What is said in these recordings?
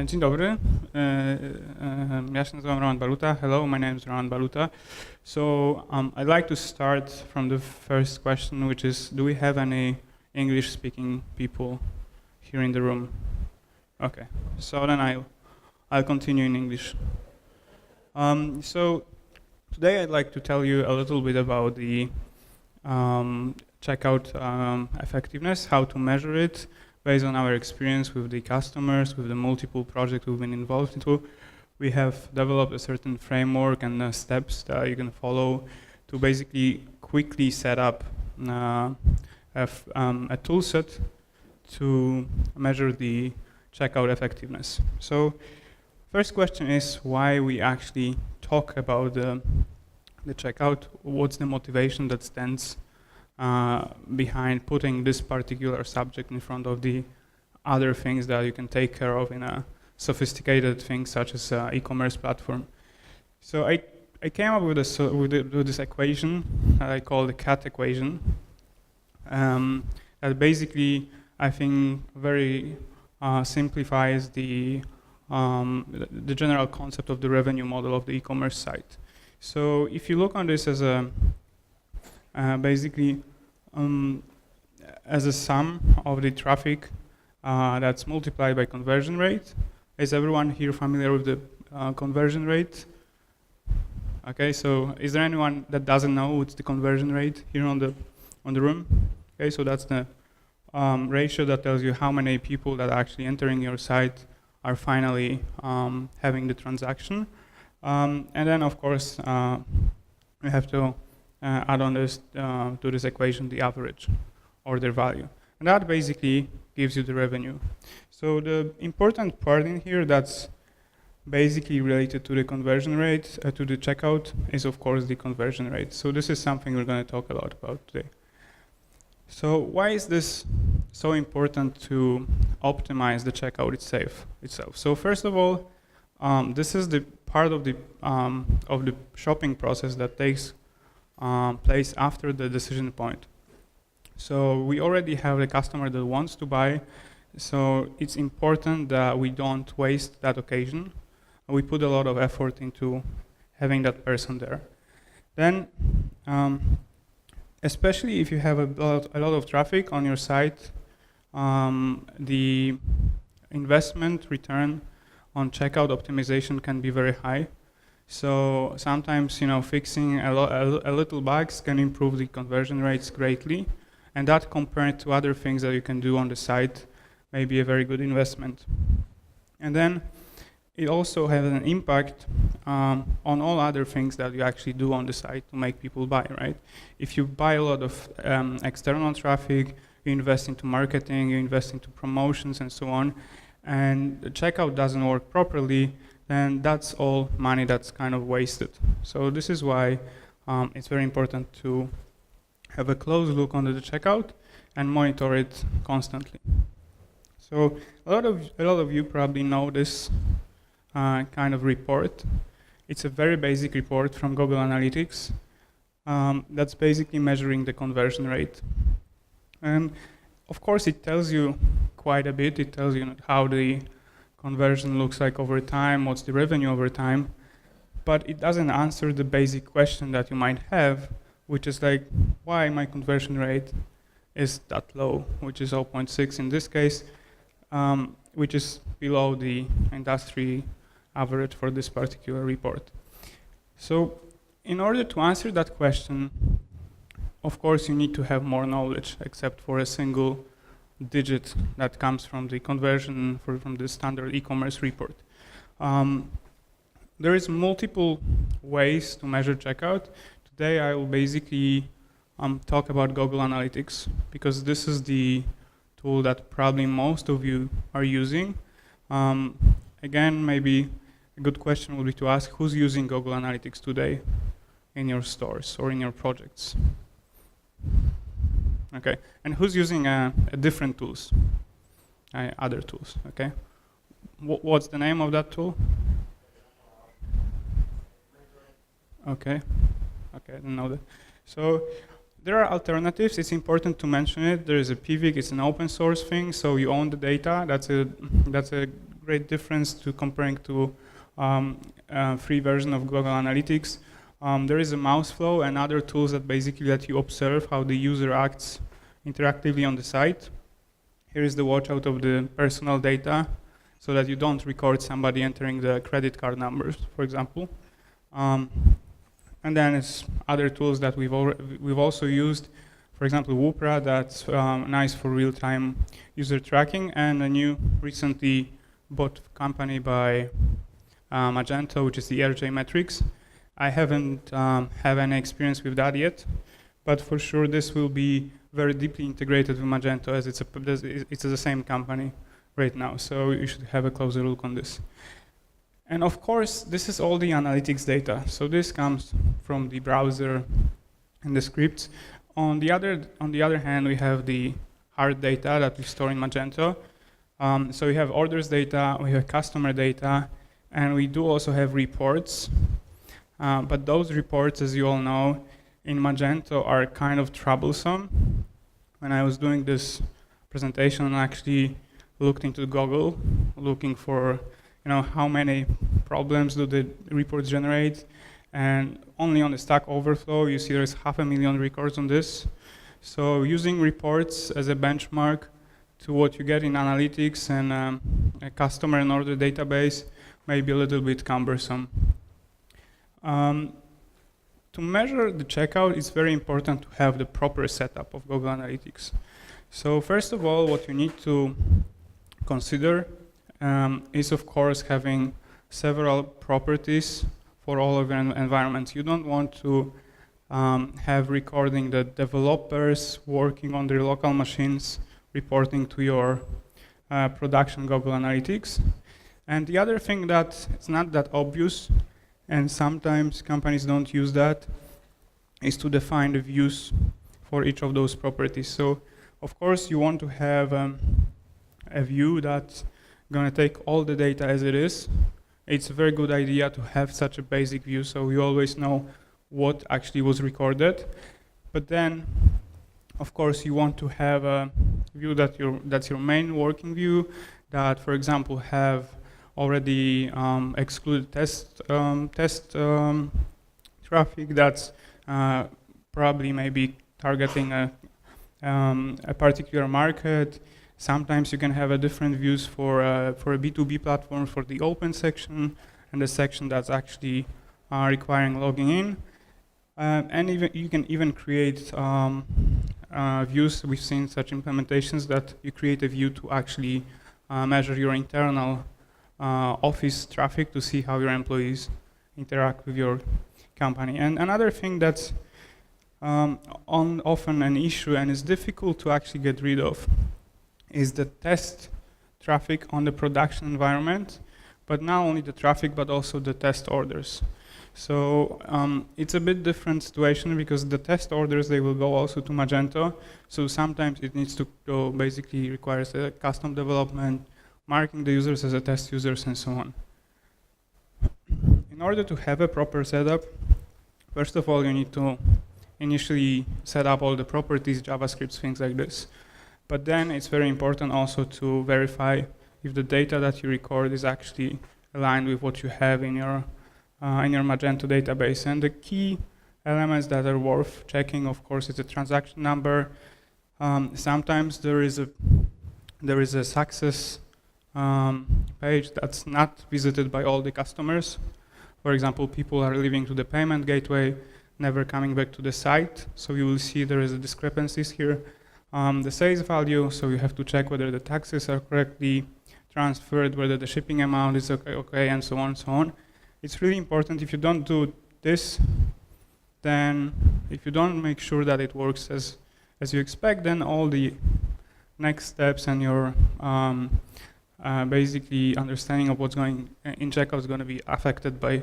Dzień dobry. Ja się nazywam Baluta. Hello, my name is Baluta. So I'd like to start from the first question, which is, do we have any English-speaking people here in the room? Okay, so then I'll continue in English. So today I'd like to tell you a little bit about the checkout effectiveness, how to measure it, based on our experience with the customers, with the multiple projects we've been involved into. We have developed a certain framework and steps that you can follow to basically quickly set up a tool set to measure the checkout effectiveness. So first question is why we actually talk about the checkout. What's the motivation that stands behind putting this particular subject in front of the other things that you can take care of in a sophisticated thing such as e-commerce platform. So I came up with this equation that I call the CAT equation, that basically I think very simplifies the general concept of the revenue model of the e-commerce site. So if you look on this as a basically as a sum of the traffic that's multiplied by conversion rate. Is everyone here familiar with the conversion rate? Okay, so is there anyone that doesn't know what's the conversion rate here on the room? Okay, so that's the ratio that tells you how many people that are actually entering your site are finally having the transaction. And then of course we have to add on this to this equation the average order value. And that basically gives you the revenue. So the important part in here that's basically related to the conversion rate, to the checkout, is of course the conversion rate. So this is something we're going to talk a lot about today. So why is this so important to optimize the checkout itself? So first of all, this is the part of the shopping process that takes place after the decision point. So we already have a customer that wants to buy, so it's important that we don't waste that occasion. We put a lot of effort into having that person there. Then, especially if you have a lot of traffic on your site, the investment return on checkout optimization can be very high. So sometimes, fixing a little bugs can improve the conversion rates greatly, and that compared to other things that you can do on the site may be a very good investment. And then it also has an impact on all other things that you actually do on the site to make people buy, right? If you buy a lot of external traffic, you invest into marketing, you invest into promotions and so on, and the checkout doesn't work properly, then that's all money that's kind of wasted. So this is why it's very important to have a close look on the checkout and monitor it constantly. So a lot of you probably know this kind of report. It's a very basic report from Google Analytics that's basically measuring the conversion rate. And of course it tells you quite a bit. It tells you how the conversion looks like over time, what's the revenue over time, but it doesn't answer the basic question that you might have, which is like, why my conversion rate is that low, which is 0.6 in this case, which is below the industry average for this particular report. So in order to answer that question, of course you need to have more knowledge except for a single digit that comes from the conversion from the standard e-commerce report. There is multiple ways to measure checkout. Today I will basically talk about Google Analytics because this is the tool that probably most of you are using. Again, maybe a good question would be to ask who's using Google Analytics today in your stores or in your projects. Okay, and who's using different tools, other tools, okay? What's the name of that tool? Okay, I didn't know that. So there are alternatives. It's important to mention it. There is a PVIC. It's an open source thing, so you own the data. That's a great difference to comparing to free version of Google Analytics. There is a mouse flow and other tools that basically let you observe how the user acts interactively on the site. Here is the watch out of the personal data, so that you don't record somebody entering the credit card numbers, for example. And then it's other tools that we've also used. For example, Woopra, that's nice for real-time user tracking, and a new recently bought company by Magento, which is the RJ Metrics. I haven't have any experience with that yet, but for sure this will be very deeply integrated with Magento, as it's the same company right now, so you should have a closer look on this. And of course, this is all the analytics data. So this comes from the browser and the scripts. On the other hand, we have the hard data that we store in Magento. So we have orders data, we have customer data, and we do also have reports. But those reports, as you all know, in Magento are kind of troublesome. When I was doing this presentation, I actually looked into Google, looking for how many problems do the reports generate, and only on the Stack Overflow you see there's 500,000 records on this. So using reports as a benchmark to what you get in analytics and a customer and order database may be a little bit cumbersome. To measure the checkout, it's very important to have the proper setup of Google Analytics. So first of all, what you need to consider is, of course, having several properties for all of your environments. You don't want to have recording the developers working on their local machines reporting to your production Google Analytics. And the other thing that it's not that obvious, and sometimes companies don't use that, is to define the views for each of those properties. So, of course, you want to have a view that's going to take all the data as it is. It's a very good idea to have such a basic view, so you always know what actually was recorded. But then, of course, you want to have a view that's your main working view, that, for example, have already excluded test traffic that's probably maybe targeting a particular market. Sometimes you can have a different views for a B2B platform for the open section and the section that's actually requiring logging in. And you can even create views. We've seen such implementations that you create a view to actually measure your internal office traffic to see how your employees interact with your company. And another thing that's often an issue and is difficult to actually get rid of is the test traffic on the production environment, but not only the traffic, but also the test orders. So it's a bit different situation because the test orders, they will go also to Magento. So sometimes it needs to go, basically requires a custom development, marking the users as a test users and so on. In order to have a proper setup, first of all, you need to initially set up all the properties, JavaScript, things like this. But then it's very important also to verify if the data that you record is actually aligned with what you have in your Magento database. And the key elements that are worth checking, of course, is the transaction number. Sometimes there is a success page that's not visited by all the customers. For example, people are leaving to the payment gateway, never coming back to the site. So you will see there is a discrepancies here. The sales value, so you have to check whether the taxes are correctly transferred, whether the shipping amount is okay, and so on and so on. It's really important. If you don't do this, then if you don't make sure that it works as you expect, then all the next steps and your basically understanding of what's going in checkout is going to be affected by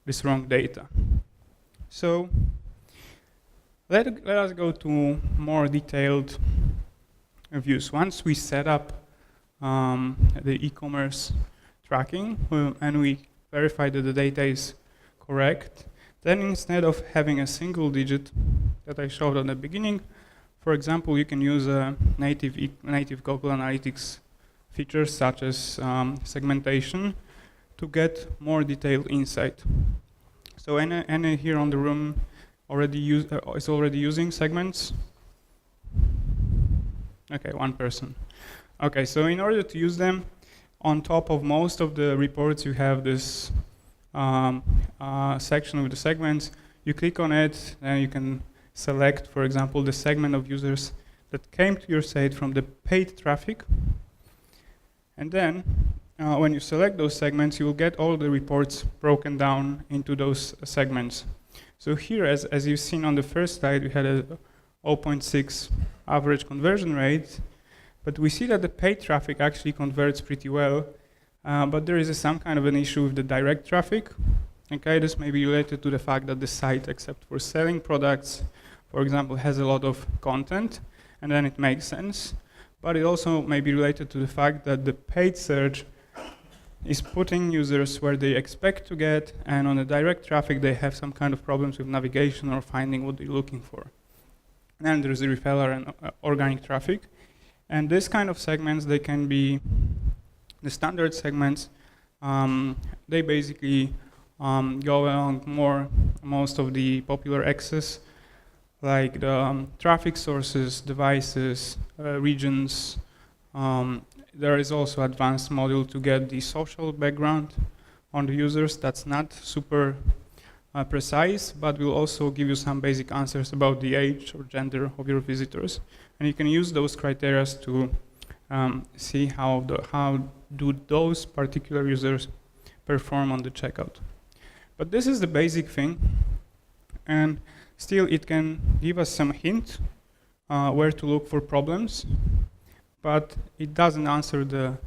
this wrong data. So let us go to more detailed views. Once we set up the e-commerce tracking and we verify that the data is correct, then instead of having a single digit that I showed at the beginning, for example, you can use a native Google Analytics features such as segmentation to get more detailed insight. So any here on the room is already using segments? Okay, one person. Okay, so in order to use them, on top of most of the reports, you have this section with the segments. You click on it, and you can select, for example, the segment of users that came to your site from the paid traffic. And then, when you select those segments, you will get all the reports broken down into those segments. So here, as you've seen on the first slide, we had a 0.6 average conversion rate, but we see that the paid traffic actually converts pretty well, but there is some kind of an issue with the direct traffic. Okay, this may be related to the fact that the site, except for selling products, for example, has a lot of content, and then it makes sense. But it also may be related to the fact that the paid search is putting users where they expect to get, and on the direct traffic, they have some kind of problems with navigation or finding what they're looking for. And then there's the referral and organic traffic. And this kind of segments, they can be the standard segments. They basically go along most of the popular axes, like the traffic sources, devices, regions. There is also advanced module to get the social background on the users. That's not super precise, but will also give you some basic answers about the age or gender of your visitors. And you can use those criteria to see how do those particular users perform on the checkout. But this is the basic thing, and still it can give us some hint where to look for problems, but it doesn't answer the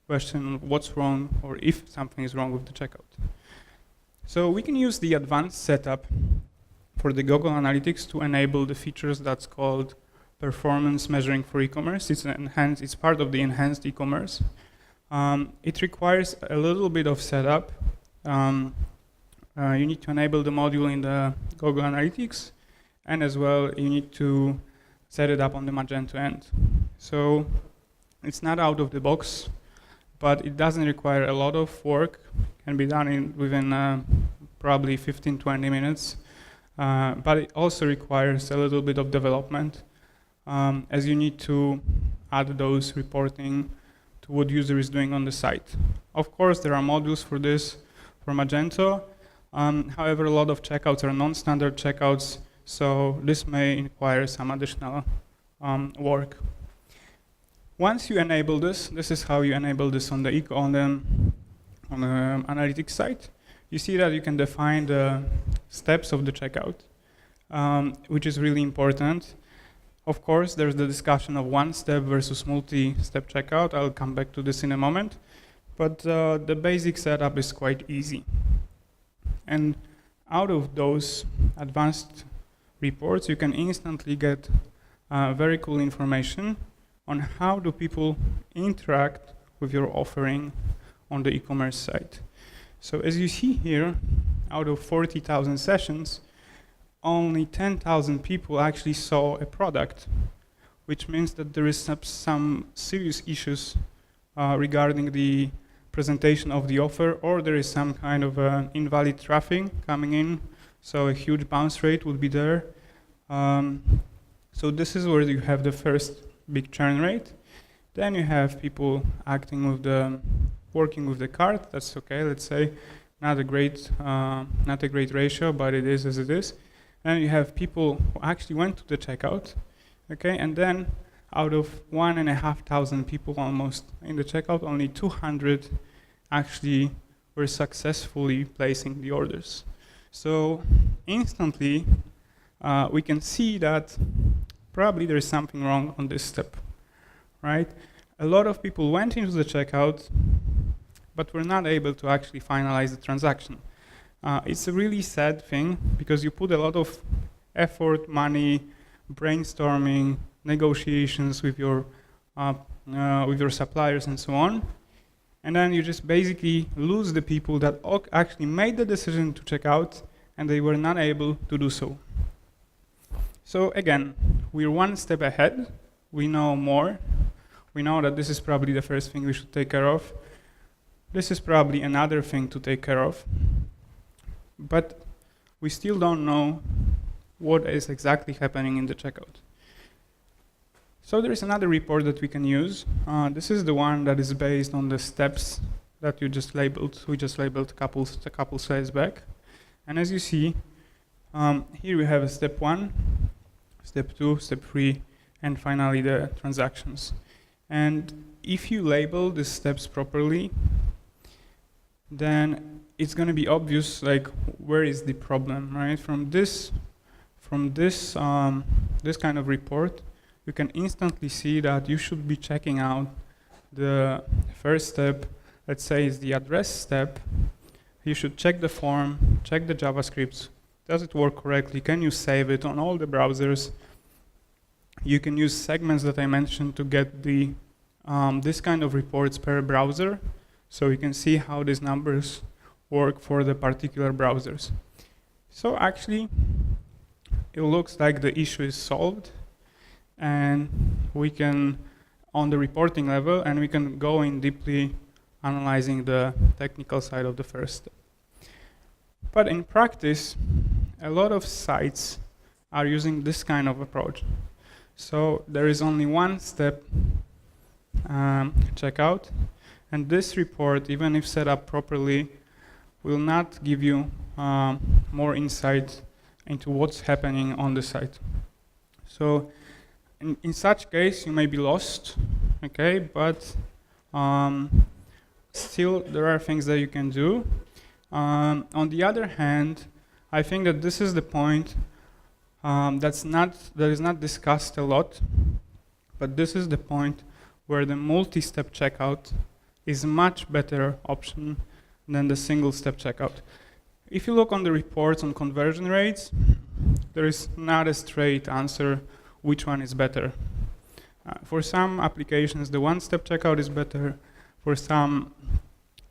question of what's wrong or if something is wrong with the checkout. So we can use the advanced setup for the Google Analytics to enable the features that's called performance measuring for e-commerce. It's part of the enhanced e-commerce. It requires a little bit of setup. You need to enable the module in the Google Analytics, and as well you need to set it up on the Magento end. So it's not out of the box, but it doesn't require a lot of work. It can be done within probably 15-20 minutes. But it also requires a little bit of development, as you need to add those reporting to what user is doing on the site. Of course, there are modules for this for Magento. However, a lot of checkouts are non-standard checkouts, so this may require some additional work. Once you enable this is how you enable this on the analytics site. You see that you can define the steps of the checkout, which is really important. Of course, there's the discussion of one-step versus multi-step checkout. I'll come back to this in a moment. But the basic setup is quite easy. And out of those advanced reports, you can instantly get very cool information on how do people interact with your offering on the e-commerce site. So as you see here, out of 40,000 sessions, only 10,000 people actually saw a product, which means that there is some serious issues regarding the presentation of the offer, or there is some kind of invalid traffic coming in, so a huge bounce rate would be there. So this is where you have the first big churn rate. Then you have people working with the cart. That's okay. Let's say not a great ratio, but it is as it is. And you have people who actually went to the checkout, okay. And then out of 1,500 people almost in the checkout, only 200 actually were successfully placing the orders. So instantly, we can see that probably there is something wrong on this step, right? A lot of people went into the checkout, but were not able to actually finalize the transaction. It's a really sad thing, because you put a lot of effort, money, brainstorming, negotiations with your suppliers and so on, and then you just basically lose the people that actually made the decision to check out, and they were not able to do so. So again, we're one step ahead. We know more. we know that this is probably the first thing we should take care of. This is probably another thing to take care of. But we still don't know what is exactly happening in the checkout. So there is another report that we can use. This is the one that is based on the steps that you just labeled. We just labeled a couple slides back. And as you see, here we have a step 1, step 2, step 3, and finally the transactions. And if you label the steps properly, then it's going to be obvious, like, where is the problem, right? From this kind of report, you can instantly see that you should be checking out the first step. Let's say is the address step. You should check the form, check the JavaScript. Does it work correctly? Can you save it on all the browsers? You can use segments that I mentioned to get the this kind of reports per browser, so you can see how these numbers work for the particular browsers. So actually, it looks like the issue is solved, and we can, on the reporting level, and we can go in deeply analyzing the technical side of the first step. But in practice, a lot of sites are using this kind of approach. So there is only one step checkout, and this report, even if set up properly, will not give you more insight into what's happening on the site. So in such case, you may be lost, okay, but still there are things that you can do. On the other hand, I think that this is the point that is not discussed a lot, but this is the point where the multi-step checkout is a much better option than the single-step checkout. If you look on the reports on conversion rates, there is not a straight answer which one is better. For some applications, the one-step checkout is better. For some,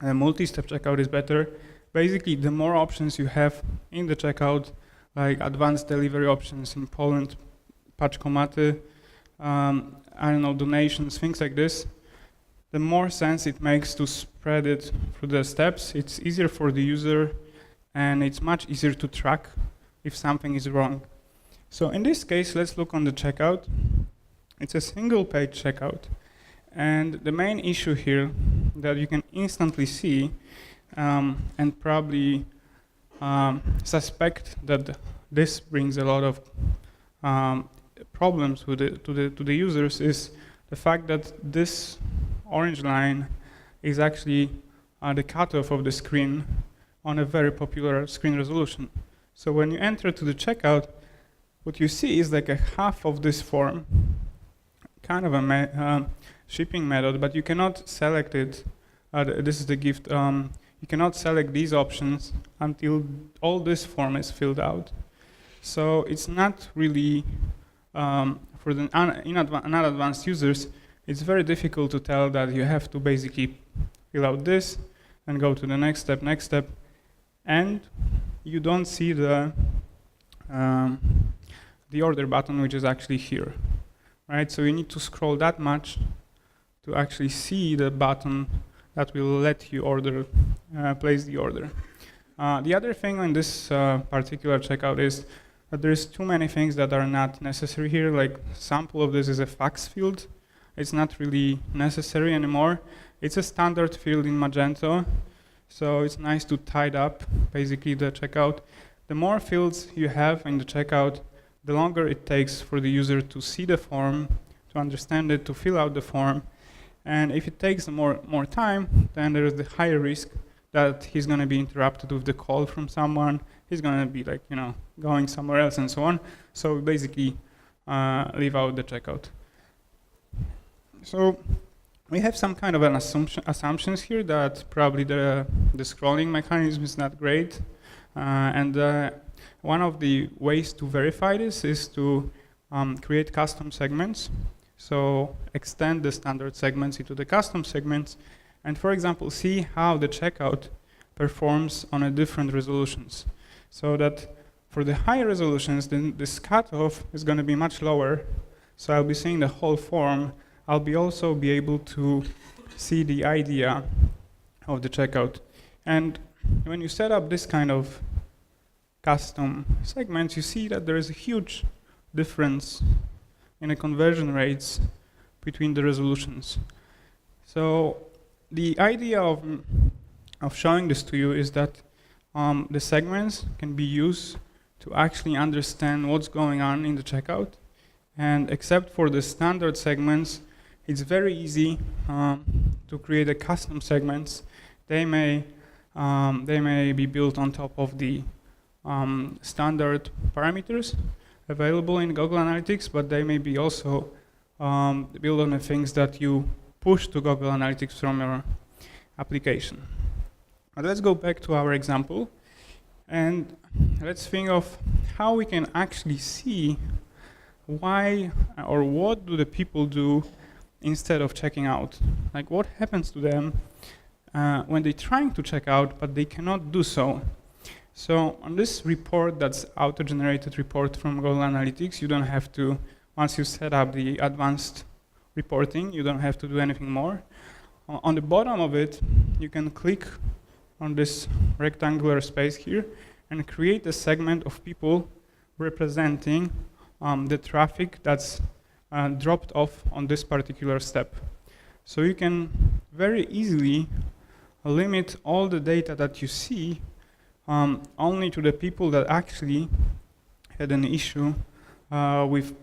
multi-step checkout is better. Basically, the more options you have in the checkout, like advanced delivery options in Poland, paczkomaty, I don't know, donations, things like this, the more sense it makes to spread it through the steps. It's easier for the user, and it's much easier to track if something is wrong. So in this case, let's look on the checkout. It's a single page checkout. And the main issue here that you can instantly see and probably suspect that this brings a lot of problems to the users is the fact that this orange line is actually the cutoff of the screen on a very popular screen resolution. So when you enter to the checkout, what you see is like a half of this form, kind of a shipping method, but you cannot select it. This is the gift. You cannot select these options until all this form is filled out. So it's not really, for the not advanced users, it's very difficult to tell that you have to basically fill out this and go to the next step, and you don't see the order button, which is actually here, right? So you need to scroll that much to actually see the button that will let you place the order. The other thing on this particular checkout is that there's too many things that are not necessary here. Like sample of this is a fax field. It's not really necessary anymore. It's a standard field in Magento, so it's nice to tidy up basically the checkout. The more fields you have in the checkout, the longer it takes for the user to see the form, to understand it, to fill out the form. And if it takes more time, then there is the higher risk that he's going to be interrupted with the call from someone. He's going to be like, going somewhere else and so on. So basically, leave out the checkout. So we have some kind of an assumptions here that probably the scrolling mechanism is not great. And one of the ways to verify this is to create custom segments. So extend the standard segments into the custom segments, and for example, see how the checkout performs on a different resolutions. So that for the higher resolutions, then this cutoff is going to be much lower. So I'll be seeing the whole form I'll also be able to see the idea of the checkout. And when you set up this kind of custom segments, you see that there is a huge difference in the conversion rates between the resolutions. So the idea of showing this to you is that the segments can be used to actually understand what's going on in the checkout. And except for the standard segments, it's very easy to create a custom segments. They may be built on top of the standard parameters available in Google Analytics, but they may be also built on the things that you push to Google Analytics from your application. But let's go back to our example, and let's think of how we can actually see why or what do the people do instead of checking out. Like, what happens to them when they're trying to check out, but they cannot do so. So on this report, that's auto-generated report from Google Analytics, you don't have to, once you set up the advanced reporting, you don't have to do anything more. On the bottom of it, you can click on this rectangular space here and create a segment of people representing the traffic that's dropped off on this particular step. So you can very easily limit all the data that you see only to the people that actually had an issue with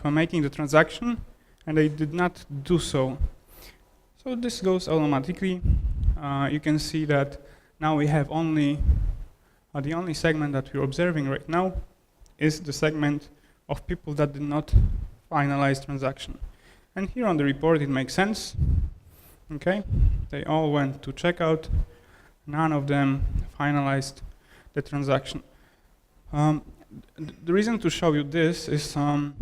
making the transaction and they did not do so. So this goes automatically. You can see that now we have only the only segment that we're observing right now is the segment of people that did not finalize transaction. And here on the report it makes sense. Okay, they all went to checkout. None of them finalized the transaction. The reason to show you this is a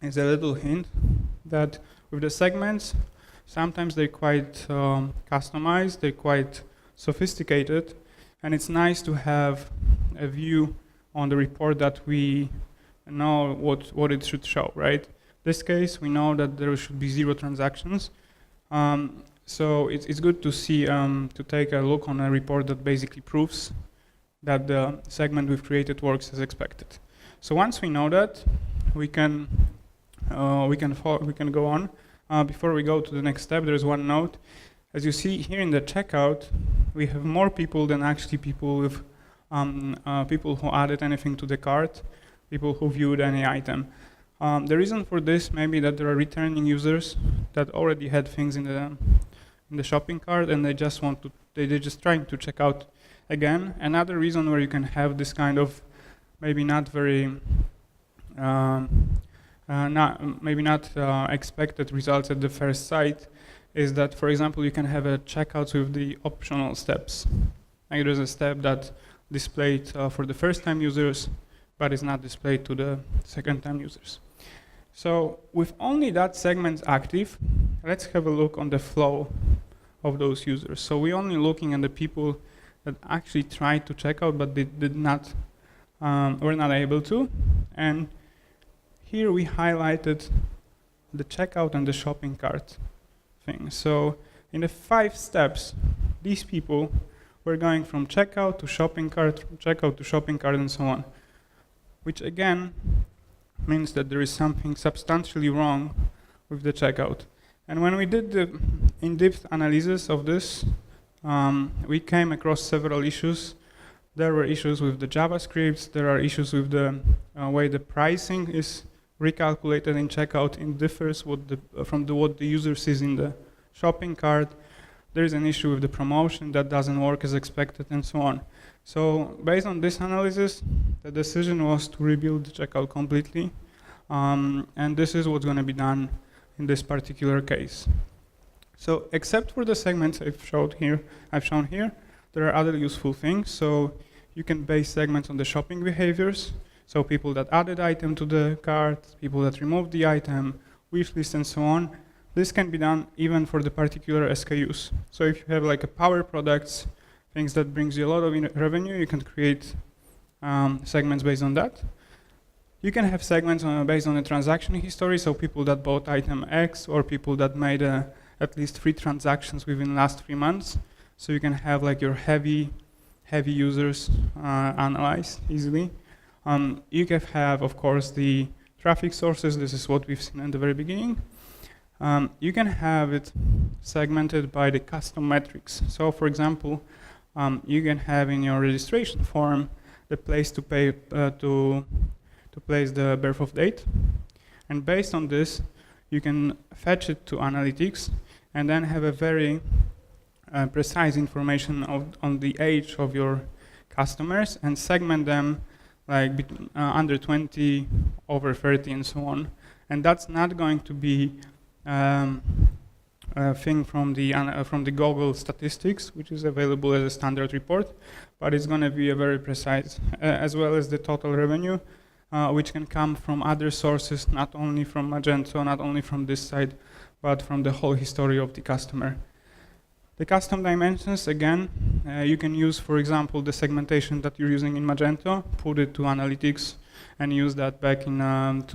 little hint that with the segments, sometimes they're quite customized, they're quite sophisticated, and it's nice to have a view on the report that we know what it should show, right? This case, we know that there should be 0 transactions. So it's good to see, to take a look on a report that basically proves that the segment we've created works as expected. So once we know that, we can go on. Before we go to the next step, there is one note. As you see here in the checkout, we have more people than actually people with people who added anything to the cart, people who viewed any item. The reason for this may be that there are returning users that already had things in the shopping cart and they're just trying to check out again. Another reason where you can have this kind of maybe not very expected results at the first sight is that, for example, you can have a checkouts with the optional steps. Like there's a step that displayed for the first time users, but is not displayed to the second time users. So with only that segment active, let's have a look on the flow of those users. So we're only looking at the people that actually tried to check out, but they did not, were not able to. And here we highlighted the checkout and the shopping cart thing. So in the 5 steps, these people were going from checkout to shopping cart, from checkout to shopping cart, and so on, which again means that there is something substantially wrong with the checkout. And when we did the in-depth analysis of this, we came across several issues. There were issues with the JavaScript, there are issues with the way the pricing is recalculated in checkout. It differs from what the user sees in the shopping cart. There is an issue with the promotion that doesn't work as expected, and so on. So based on this analysis, the decision was to rebuild the checkout completely. And this is what's going to be done in this particular case. So except for the segments I've shown here, there are other useful things. So you can base segments on the shopping behaviors. So people that added item to the cart, people that removed the item, wish list, and so on. This can be done even for the particular SKUs. So if you have like a power products, things that brings you a lot of revenue, you can create segments based on that. You can have segments based on the transaction history, so people that bought item X or people that made at least 3 transactions within the last 3 months. So you can have like your heavy users analyzed easily. You can have, of course, the traffic sources. This is what we've seen in the very beginning. You can have it segmented by the custom metrics. So, for example, you can have in your registration form the place to pay to place the birth of date, and based on this, you can fetch it to analytics, and then have a very precise information on the age of your customers, and segment them like under 20, over 30, and so on. And that's not going to be a thing from the Google statistics, which is available as a standard report, but it's going to be a very precise, as well as the total revenue, which can come from other sources, not only from Magento, not only from this side, but from the whole history of the customer. The custom dimensions, again, you can use, for example, the segmentation that you're using in Magento, put it to analytics, and use that back in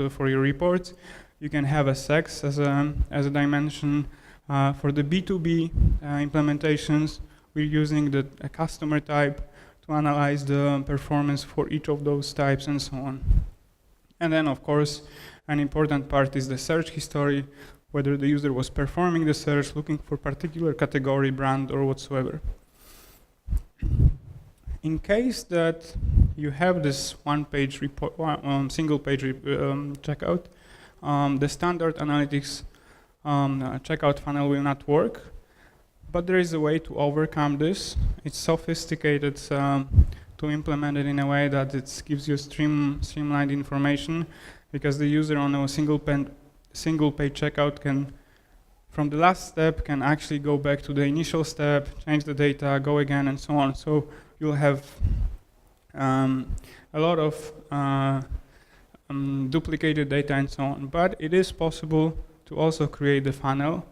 for your reports. You can have a sex as a dimension. For the B2B implementations, we're using a customer type to analyze the performance for each of those types and so on. And then, of course, an important part is the search history, whether the user was performing the search, looking for particular category, brand, or whatsoever. In case that you have this one-page report, single-page checkout, the standard analytics checkout funnel will not work, but there is a way to overcome this. It's sophisticated to implement it in a way that it gives you streamlined information, because the user on a single page checkout can, from the last step, can actually go back to the initial step, change the data, go again, and so on. So you'll have a lot of duplicated data and so on. But it is possible to also create the funnel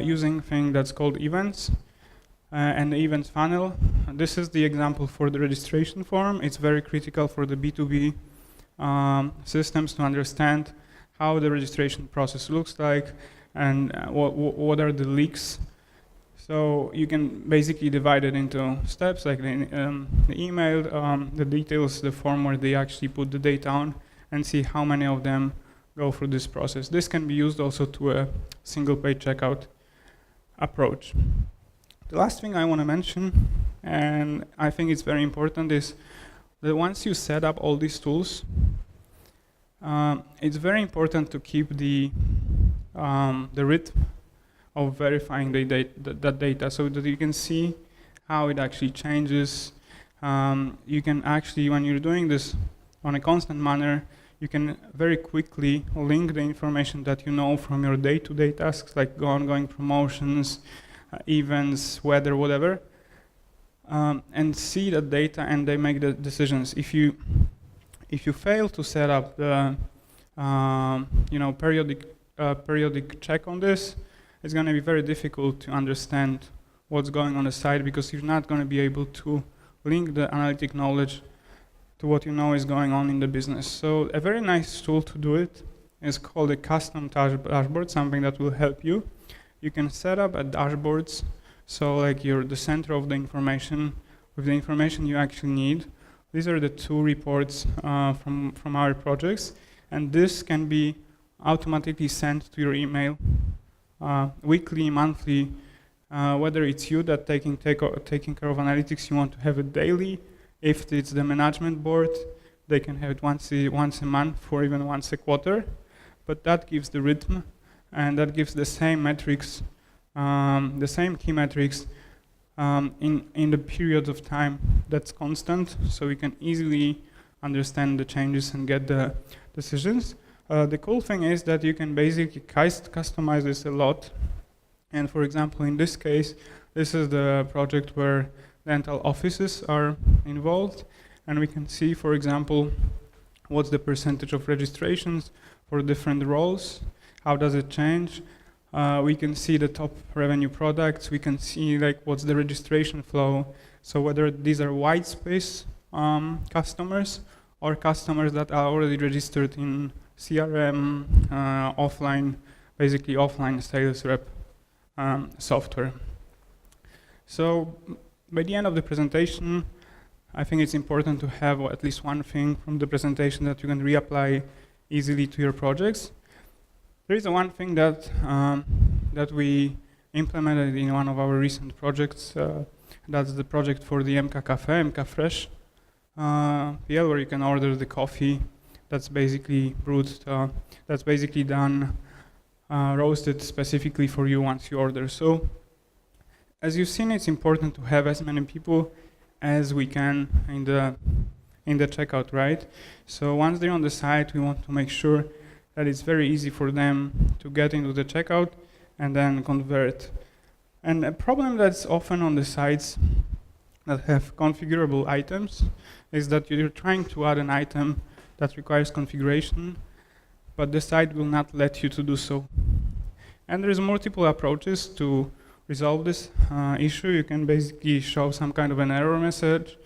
using a thing that's called events and the events funnel. And this is the example for the registration form. It's very critical for the B2B systems to understand how the registration process looks like and what are the leaks. So you can basically divide it into steps, like the email, the details, the form where they actually put the data on, and see how many of them go through this process. This can be used also to a single page checkout approach. The last thing I want to mention, and I think it's very important, is that once you set up all these tools, it's very important to keep the rhythm of verifying that data, so that you can see how it actually changes. You can actually, when you're doing this on a constant manner, you can very quickly link the information that you know from your day-to-day tasks, like ongoing promotions, events, weather, whatever, and see the data, and they make the decisions. If you fail to set up the periodic check on this, it's going to be very difficult to understand what's going on the side, because you're not going to be able to link the analytic knowledge to what you know is going on in the business. So a very nice tool to do it is called a custom dashboard, something that will help you. You can set up a dashboards, so like you're the center of the information with the information you actually need. These are the 2 reports from our projects, and this can be automatically sent to your email weekly, monthly, whether it's you that taking care of analytics, you want to have it daily. If it's the management board, they can have it once a month or even once a quarter. But that gives the rhythm, and that gives the same metrics, the same key metrics in the period of time that's constant, so we can easily understand the changes and get the decisions. The cool thing is that you can basically customize this a lot. And for example, in this case, this is the project where dental offices are involved, and we can see, for example, what's the percentage of registrations for different roles, how does it change. We can see the top revenue products, we can see like what's the registration flow, so whether these are white space customers or customers that are already registered in CRM, offline, basically offline sales rep software. So by the end of the presentation, I think it's important to have at least one thing from the presentation that you can reapply easily to your projects. There is one thing that that we implemented in one of our recent projects. That's the project for the MK Cafe, MK Fresh PL, where you can order the coffee that's basically brewed, that's basically done, roasted specifically for you once you order. So, as you've seen, it's important to have as many people as we can in the checkout, right? So once they're on the site, we want to make sure that it's very easy for them to get into the checkout and then convert. And a problem that's often on the sites that have configurable items is that you're trying to add an item that requires configuration, but the site will not let you to do so. And there's multiple approaches to resolve this issue. You can basically show some kind of an error message.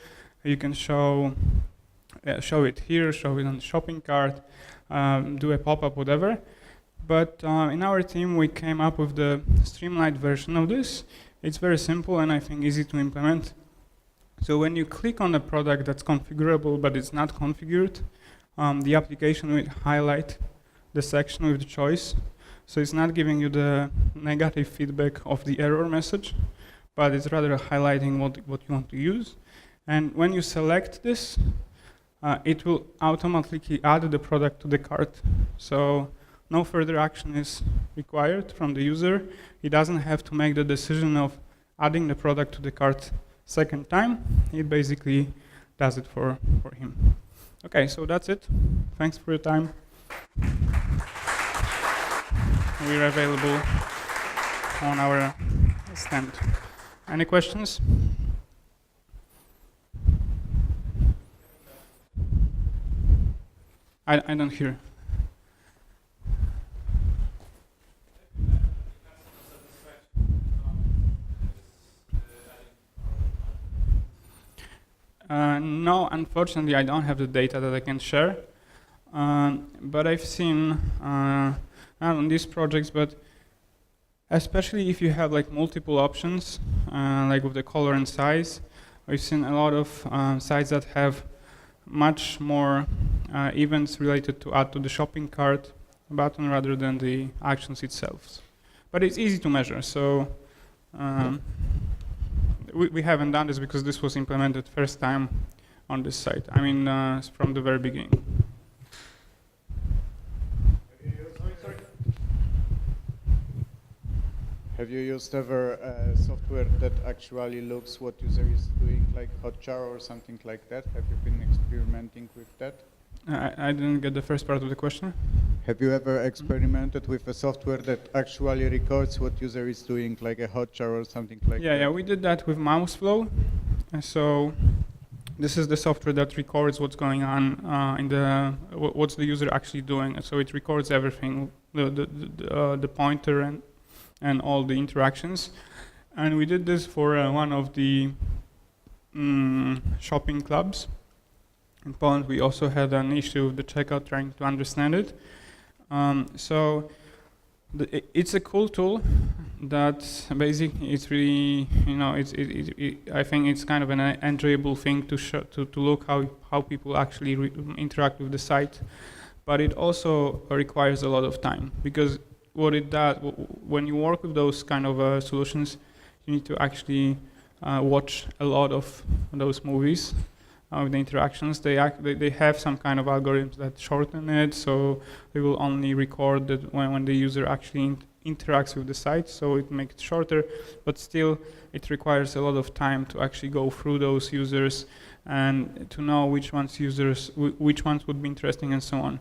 You can show it here, show it on the shopping cart, do a pop-up, whatever. But in our team, we came up with the streamlined version of this. It's very simple and I think easy to implement. So when you click on a product that's configurable but it's not configured, the application will highlight the section with the choice. So it's not giving you the negative feedback of the error message, but it's rather highlighting what you want to use. And when you select this, it will automatically add the product to the cart. So no further action is required from the user. He doesn't have to make the decision of adding the product to the cart second time. It basically does it for him. Okay, so that's it. Thanks for your time. We're available on our stand. Any questions? I don't hear. No, unfortunately, I don't have the data that I can share. But I've seen, not on these projects, but especially if you have like multiple options, like with the color and size, we've seen a lot of sites that have much more events related to add to the shopping cart button rather than the actions itself. But it's easy to measure, so we haven't done this because this was implemented first time on this site. I mean, from the very beginning. Have you used ever software that actually looks what user is doing, like Hotjar or something like that? Have you been experimenting with that? I didn't get the first part of the question. Have you ever experimented with a software that actually records what user is doing, like a Hotjar or something like that? Yeah, we did that with MouseFlow. So this is the software that records what's going on what's the user actually doing. So it records everything, the pointer and all the interactions. And we did this for one of the shopping clubs. In Poland, we also had an issue with the checkout trying to understand it. So it's a cool tool that basically it's really, I think it's kind of an enjoyable thing to look how people actually interact with the site. But it also requires a lot of time because what it does, when you work with those kind of solutions, you need to actually watch a lot of those movies with the interactions. They have some kind of algorithms that shorten it, so they will only record that when the user actually interacts with the site, so it makes it shorter, but still it requires a lot of time to actually go through those users and to know which ones would be interesting and so on.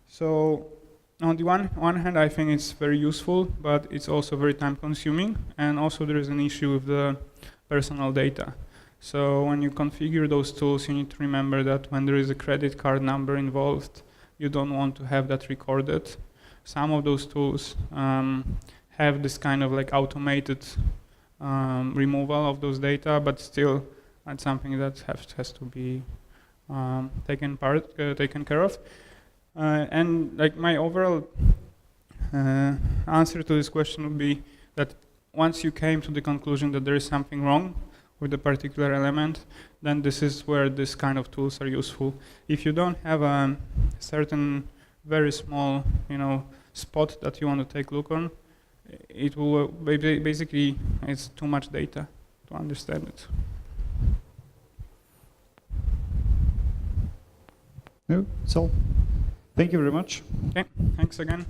So on the one hand, I think it's very useful, but it's also very time consuming, and also there is an issue with the personal data. So when you configure those tools, you need to remember that when there is a credit card number involved, you don't want to have that recorded. Some of those tools have this kind of like automated removal of those data, but still that's something that has to be taken care of. And like my overall answer to this question would be that once you came to the conclusion that there is something wrong with a particular element, then this is where this kind of tools are useful. If you don't have a certain very small, spot that you want to take a look on, it will basically, it's too much data to understand it. No, so thank you very much. Okay, thanks again.